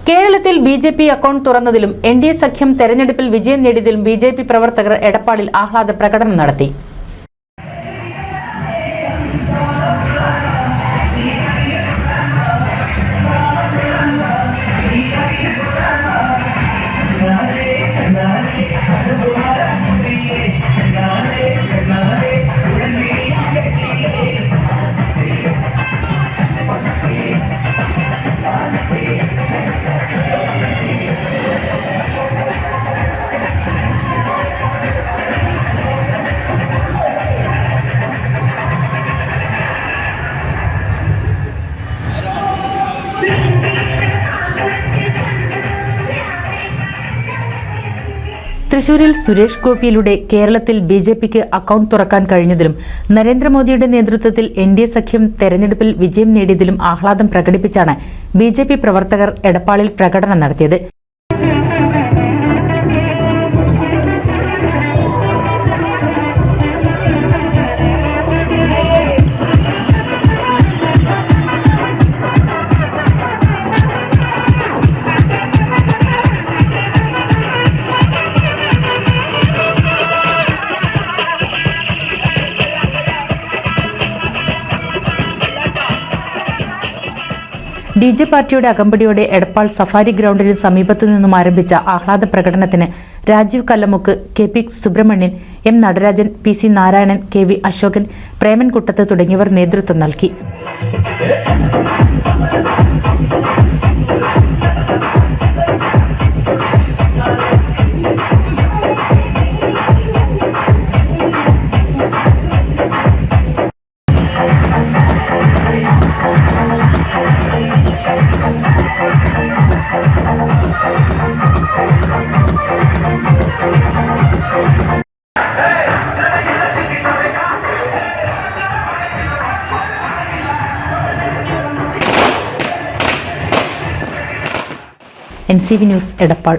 കേരളത്തിൽ BJP account തുറന്നതിലും NDA സഖ്യം തെരഞ്ഞെടുപ്പിൽ വിജയം നേടിയതിലും ബിജെപി പ്രവർത്തകർ എടപ്പാളിൽ ആഹ്ലാദ പ്രകടനം നടത്തി. തൃശൂരിൽ സുരേഷ് ഗോപിയിലൂടെ കേരളത്തിൽ ബിജെപിക്ക് അക്കൗണ്ട് തുറക്കാൻ കഴിഞ്ഞതിലും നരേന്ദ്രമോദിയുടെ നേതൃത്വത്തിൽ എൻഡിഎ സഖ്യം തെരഞ്ഞെടുപ്പിൽ വിജയം നേടിയതിലും ആഹ്ലാദം പ്രകടിപ്പിച്ചാണ് ബിജെപി പ്രവർത്തകർ എടപ്പാളിൽ പ്രകടനം നടത്തിയത്. ഡിജെ പാർട്ടിയുടെ അകമ്പടിയോടെ എടപ്പാൾ സഫാരി ഗ്രൗണ്ടിന് സമീപത്തു നിന്നും ആരംഭിച്ച ആഹ്ലാദ പ്രകടനത്തിന് Rajeev Kallamukku, K P Subramanian, M Natarajan, P C Narayanan, K V Ashokan, Premankuttath തുടങ്ങിയവർ നേതൃത്വം നൽകി. NCV news Edappal.